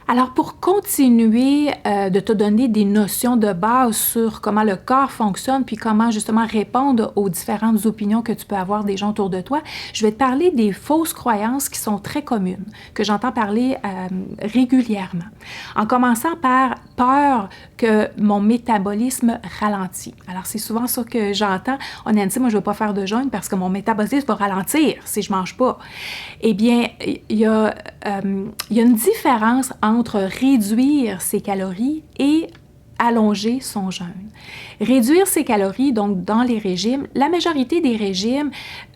Alors, pour continuer de te donner des notions de base sur comment le corps fonctionne, puis comment justement répondre aux différentes opinions que tu peux avoir des gens autour de toi, je vais te parler des fausses croyances qui sont très communes, que j'entends parler régulièrement. En commençant par peur que mon métabolisme ralentit. Alors, c'est souvent ça que j'entends. On a dit, moi, je ne veux pas faire de jeûne parce que mon métabolisme va ralentir si je ne mange pas. Eh bien, il y a une différence entre réduire ses calories et allonger son jeûne. Réduire ses calories, donc dans les régimes, la majorité des régimes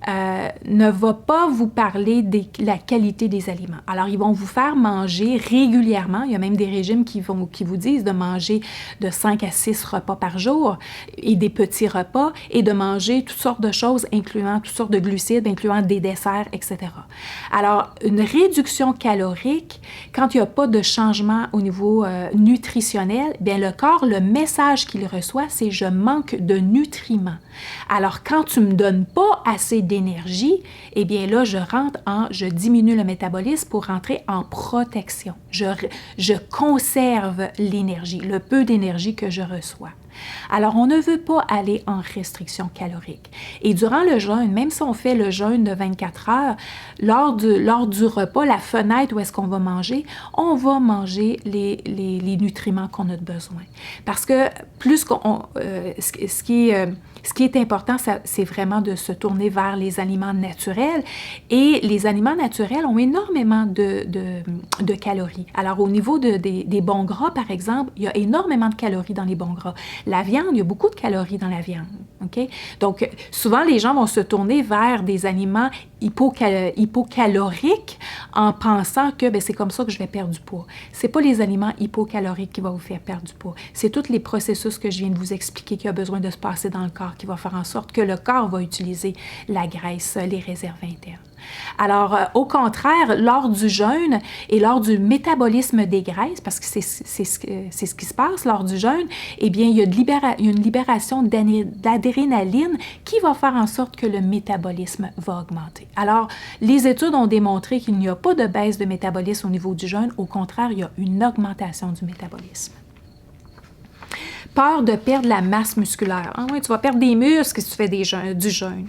ne va pas vous parler de la qualité des aliments. Alors, ils vont vous faire manger régulièrement. Il y a même des régimes qui vous disent de manger de 5 à 6 repas par jour et des petits repas et de manger toutes sortes de choses, incluant toutes sortes de glucides, incluant des desserts, etc. Alors, une réduction calorique, quand il n'y a pas de changement au niveau nutritionnel, bien le corps, le message qu'il reçoit, c'est « je manque de nutriments ». Alors, quand tu ne me donnes pas assez d'énergie, eh bien là, je diminue le métabolisme pour rentrer en protection. Je conserve l'énergie, le peu d'énergie que je reçois. Alors, on ne veut pas aller en restriction calorique. Et durant le jeûne, même si on fait le jeûne de 24 heures, lors du repas, la fenêtre où est-ce qu'on va manger, on va manger les nutriments qu'on a besoin. Parce que ce qui est important, c'est vraiment de se tourner vers les aliments naturels. Et les aliments naturels ont énormément de calories. Alors, au niveau des bons gras, par exemple, il y a énormément de calories dans les bons gras. La viande, il y a beaucoup de calories dans la viande. Okay? Donc, souvent, les gens vont se tourner vers des aliments hypocaloriques en pensant que c'est comme ça que je vais perdre du poids. Ce n'est pas les aliments hypocaloriques qui vont vous faire perdre du poids. C'est tous les processus que je viens de vous expliquer qui a besoin de se passer dans le corps qui va faire en sorte que le corps va utiliser la graisse, les réserves internes. Alors, au contraire, lors du jeûne et lors du métabolisme des graisses, parce que c'est ce qui se passe lors du jeûne, eh bien, il y a une libération d'adrénaline qui va faire en sorte que le métabolisme va augmenter. Alors, les études ont démontré qu'il n'y a pas de baisse de métabolisme au niveau du jeûne. Au contraire, il y a une augmentation du métabolisme. Peur de perdre la masse musculaire. Ah oui, tu vas perdre des muscles si tu fais du jeûne.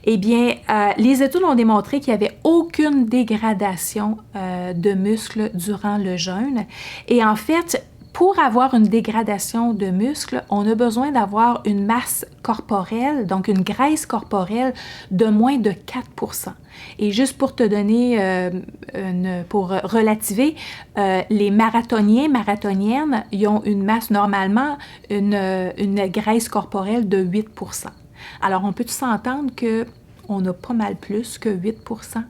Eh bien, les études ont démontré qu'il n'y avait aucune dégradation de muscles durant le jeûne. Et en fait, pour avoir une dégradation de muscles, on a besoin d'avoir une masse corporelle, donc une graisse corporelle de moins de 4%. Et juste pour te donner, pour relativer, les marathoniennes, ils ont une masse normalement, une graisse corporelle de 8%. Alors, on peut s'entendre qu'on a pas mal plus que 8%.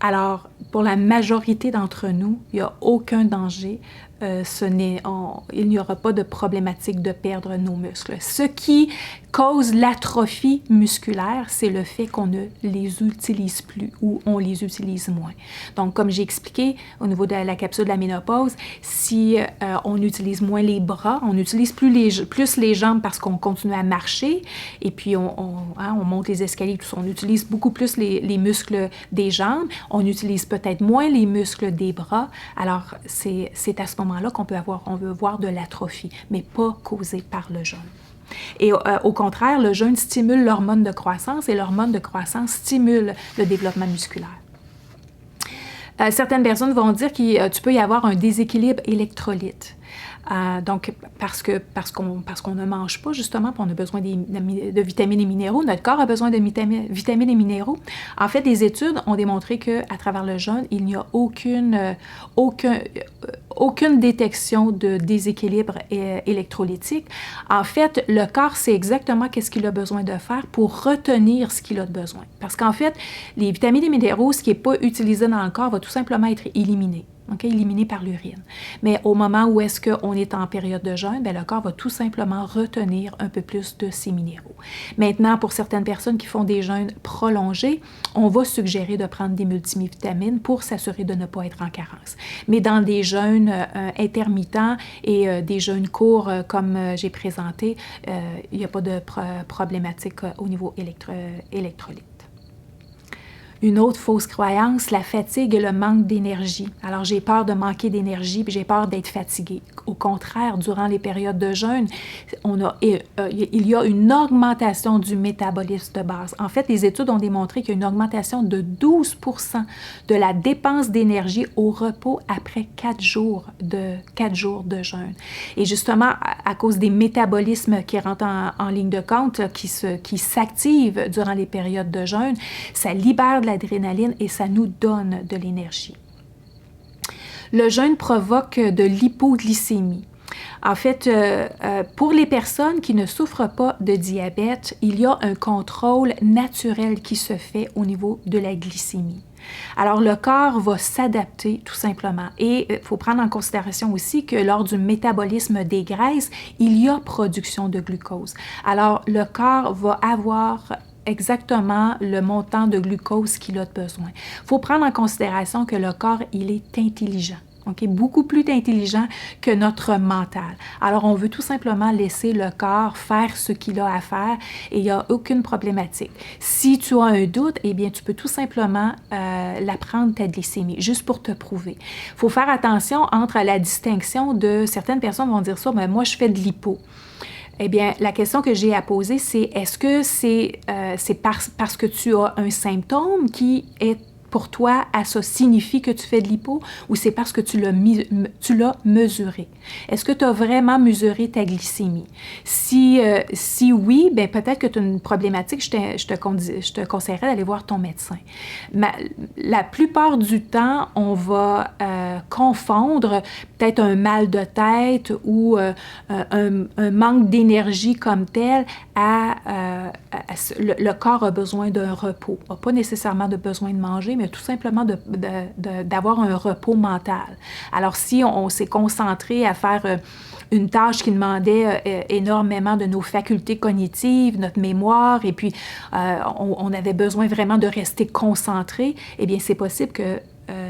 Alors, pour la majorité d'entre nous, il n'y a aucun danger. Il n'y aura pas de problématique de perdre nos muscles. Ce qui cause l'atrophie musculaire, c'est le fait qu'on ne les utilise plus ou on les utilise moins. Donc, comme j'ai expliqué au niveau de la capsule de la ménopause, si on utilise moins les bras, on utilise plus les jambes parce qu'on continue à marcher et puis on monte les escaliers, tout ça. On utilise beaucoup plus les muscles des jambes, on utilise peut-être moins les muscles des bras. Alors, c'est à ce moment-là on veut voir de l'atrophie, mais pas causée par le jeûne. Et au contraire, le jeûne stimule l'hormone de croissance et l'hormone de croissance stimule le développement musculaire. Certaines personnes vont dire que tu peux y avoir un déséquilibre électrolyte. Donc, parce qu'on ne mange pas, justement, puis on a besoin de vitamines et minéraux. Notre corps a besoin de vitamines et minéraux. En fait, les études ont démontré qu'à travers le jeûne, il n'y a aucune détection de déséquilibre électrolytique. En fait, le corps sait exactement qu'est-ce qu'il a besoin de faire pour retenir ce qu'il a besoin. Parce qu'en fait, les vitamines et minéraux, ce qui n'est pas utilisé dans le corps, va tout simplement être éliminé. Okay, éliminé par l'urine. Mais au moment où est-ce qu'on est en période de jeûne, bien, le corps va tout simplement retenir un peu plus de ces minéraux. Maintenant, pour certaines personnes qui font des jeûnes prolongés, on va suggérer de prendre des multivitamines pour s'assurer de ne pas être en carence. Mais dans des jeûnes intermittents et des jeûnes courts comme j'ai présenté, il n'y a pas de problématique au niveau électrolyte. Une autre fausse croyance, la fatigue et le manque d'énergie. Alors, j'ai peur de manquer d'énergie, puis j'ai peur d'être fatiguée. Au contraire, durant les périodes de jeûne, il y a une augmentation du métabolisme de base. En fait, les études ont démontré qu'il y a une augmentation de 12% de la dépense d'énergie au repos après 4 jours de jeûne. Et justement, à cause des métabolismes qui rentrent en ligne de compte, là, qui s'activent durant les périodes de jeûne, ça libère de l'adrénaline et ça nous donne de l'énergie. Le jeûne provoque de l'hypoglycémie. En fait, pour les personnes qui ne souffrent pas de diabète, il y a un contrôle naturel qui se fait au niveau de la glycémie. Alors, le corps va s'adapter tout simplement. Et il faut prendre en considération aussi que lors du métabolisme des graisses, il y a production de glucose. Alors, le corps va avoir exactement le montant de glucose qu'il a besoin. Il faut prendre en considération que le corps, il est intelligent. Okay? Beaucoup plus intelligent que notre mental. Alors, on veut tout simplement laisser le corps faire ce qu'il a à faire et il n'y a aucune problématique. Si tu as un doute, eh bien, tu peux tout simplement l'apprendre ta glycémie, juste pour te prouver. Il faut faire attention entre la distinction de certaines personnes vont dire ça, mais moi, je fais de l'hypo. Eh bien, la question que j'ai à poser, c'est est-ce que c'est parce que tu as un symptôme qui est pour toi, ça signifie que tu fais de l'hypo ou c'est parce que tu l'as mesuré? Est-ce que tu as vraiment mesuré ta glycémie? Si oui, bien peut-être que tu as une problématique, je te conseillerais d'aller voir ton médecin. Mais la plupart du temps, on va confondre peut-être un mal de tête ou un manque d'énergie comme tel le corps a besoin d'un repos. Il n'a pas nécessairement de besoin de manger, mais tout simplement d'avoir un repos mental. Alors, si on s'est concentré à faire une tâche qui demandait énormément de nos facultés cognitives, notre mémoire, et puis on avait besoin vraiment de rester concentré, eh bien, c'est possible que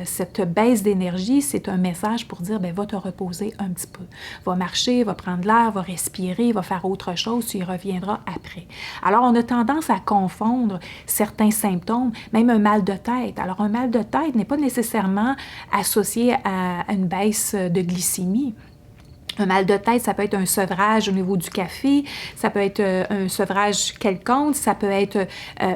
cette baisse d'énergie, c'est un message pour dire, bien, va te reposer un petit peu. Va marcher, va prendre l'air, va respirer, va faire autre chose, tu y reviendras après. Alors, on a tendance à confondre certains symptômes, même un mal de tête. Alors, un mal de tête n'est pas nécessairement associé à une baisse de glycémie. Un mal de tête, ça peut être un sevrage au niveau du café, ça peut être un sevrage quelconque, ça peut être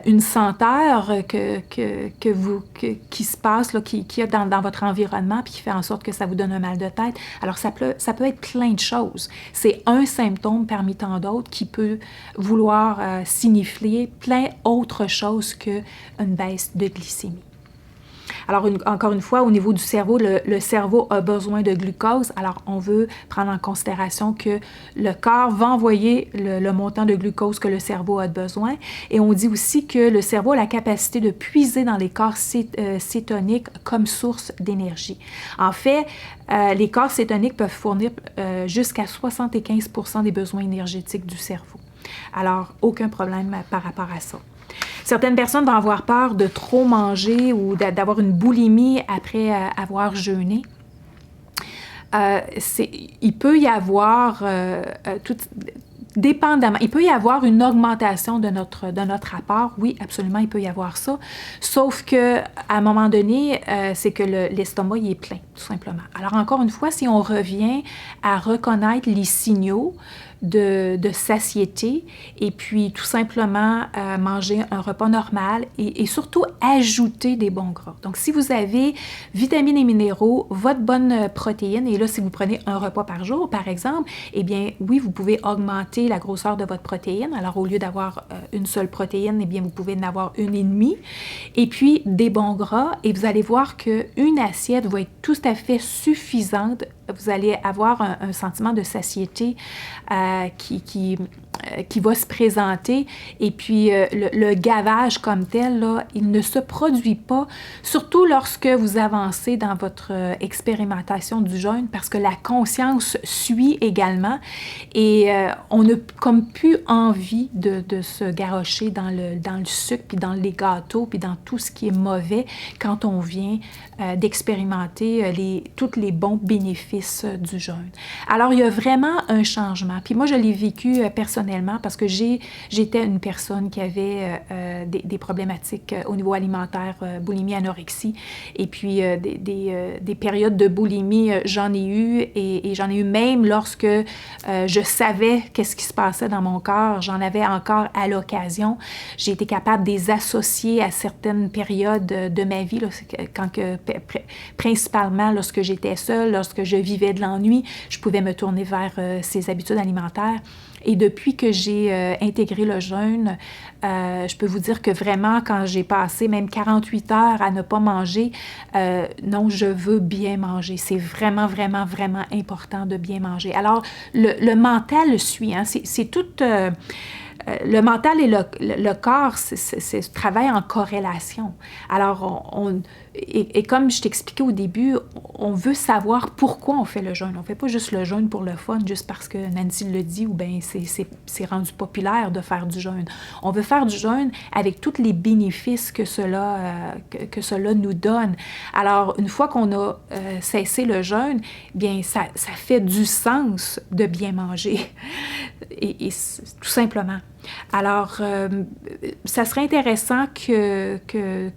une senteur qui se passe, là, qui y a dans votre environnement puis qui fait en sorte que ça vous donne un mal de tête. Alors, ça peut être plein de choses. C'est un symptôme parmi tant d'autres qui peut vouloir signifier plein autre chose qu'une baisse de glycémie. Alors, encore une fois, au niveau du cerveau, le cerveau a besoin de glucose. Alors, on veut prendre en considération que le corps va envoyer le montant de glucose que le cerveau a besoin. Et on dit aussi que le cerveau a la capacité de puiser dans les corps cétoniques comme source d'énergie. En fait, les corps cétoniques peuvent fournir jusqu'à 75% des besoins énergétiques du cerveau. Alors, aucun problème par rapport à ça. Certaines personnes vont avoir peur de trop manger ou d'avoir une boulimie après avoir jeûné. Il peut y avoir, dépendamment, il peut y avoir une augmentation de notre apport. Oui, absolument, il peut y avoir ça. Sauf qu'à un moment donné, c'est que l'estomac il est plein, tout simplement. Alors, encore une fois, si on revient à reconnaître les signaux de satiété et puis tout simplement manger un repas normal et surtout ajouter des bons gras. Donc, si vous avez vitamines et minéraux, votre bonne protéine, et là, si vous prenez un repas par jour, par exemple, eh bien, oui, vous pouvez augmenter la grosseur de votre protéine. Alors, au lieu d'avoir une seule protéine, eh bien, vous pouvez en avoir une et demie. Et puis, des bons gras, et vous allez voir qu'une assiette va être tout à fait suffisante. Vous allez avoir un sentiment de satiété qui va se présenter. Et puis, le gavage comme tel, là, il ne se produit pas, surtout lorsque vous avancez dans votre expérimentation du jeûne, parce que la conscience suit également. Et on n'a comme plus envie de se garrocher dans le sucre, puis dans les gâteaux, puis dans tout ce qui est mauvais quand on vient d'expérimenter tous les bons bénéfices du jeûne. Alors, il y a vraiment un changement. Puis moi, je l'ai vécu personnellement personnellement parce que j'étais une personne qui avait des problématiques au niveau alimentaire, boulimie, anorexie. Et puis, des périodes de boulimie, j'en ai eu et j'en ai eu même lorsque je savais qu'est-ce qui se passait dans mon corps. J'en avais encore à l'occasion. J'ai été capable de les associer à certaines périodes de ma vie, là, principalement lorsque j'étais seule, lorsque je vivais de l'ennui, je pouvais me tourner vers ces habitudes alimentaires. Et depuis que j'ai intégré le jeûne, je peux vous dire que vraiment, quand j'ai passé même 48 heures à ne pas manger, non, je veux bien manger. C'est vraiment, vraiment, vraiment important de bien manger. Alors, le mental le suit, hein? C'est tout... le mental et le corps travaillent en corrélation. Alors, et comme je t'expliquais au début, on veut savoir pourquoi on fait le jeûne. On ne fait pas juste le jeûne pour le fun, juste parce que Nancy le dit ou bien c'est rendu populaire de faire du jeûne. On veut faire du jeûne avec tous les bénéfices que cela nous donne. Alors, une fois qu'on a cessé le jeûne, bien, ça fait du sens de bien manger. Et tout simplement. Alors, ça serait intéressant que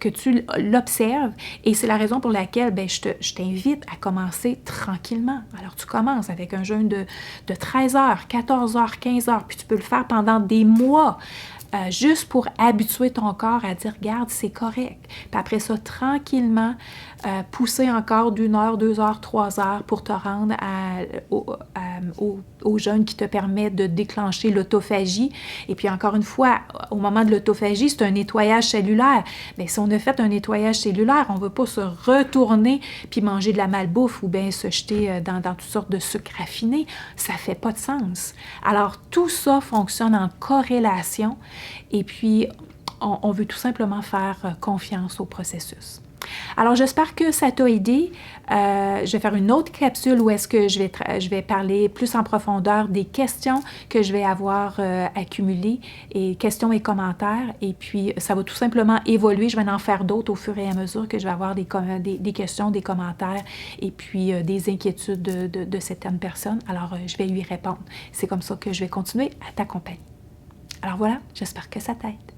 tu l'observes et c'est la raison pour laquelle ben, je t'invite à commencer tranquillement. Alors, tu commences avec un jeûne de 13 heures, 14 heures, 15 heures, puis tu peux le faire pendant des mois. Juste pour habituer ton corps à dire, regarde, c'est correct. Puis après ça, tranquillement, pousser encore d'1 heure, 2 heures, 3 heures pour te rendre au jeûne qui te permet de déclencher l'autophagie. Et puis encore une fois, au moment de l'autophagie, c'est un nettoyage cellulaire. Bien, si on a fait un nettoyage cellulaire, on ne veut pas se retourner puis manger de la malbouffe ou bien se jeter dans toutes sortes de sucres raffinés. Ça ne fait pas de sens. Alors, tout ça fonctionne en corrélation. Et puis, on veut tout simplement faire confiance au processus. Alors, j'espère que ça t'a aidé. Je vais faire une autre capsule où est-ce que je vais parler plus en profondeur des questions que je vais avoir accumulées, et questions et commentaires. Et puis, ça va tout simplement évoluer. Je vais en faire d'autres au fur et à mesure que je vais avoir des questions, des commentaires et puis des inquiétudes de certaines personnes. Alors, je vais lui répondre. C'est comme ça que je vais continuer à t'accompagner. Alors voilà, j'espère que ça t'aide.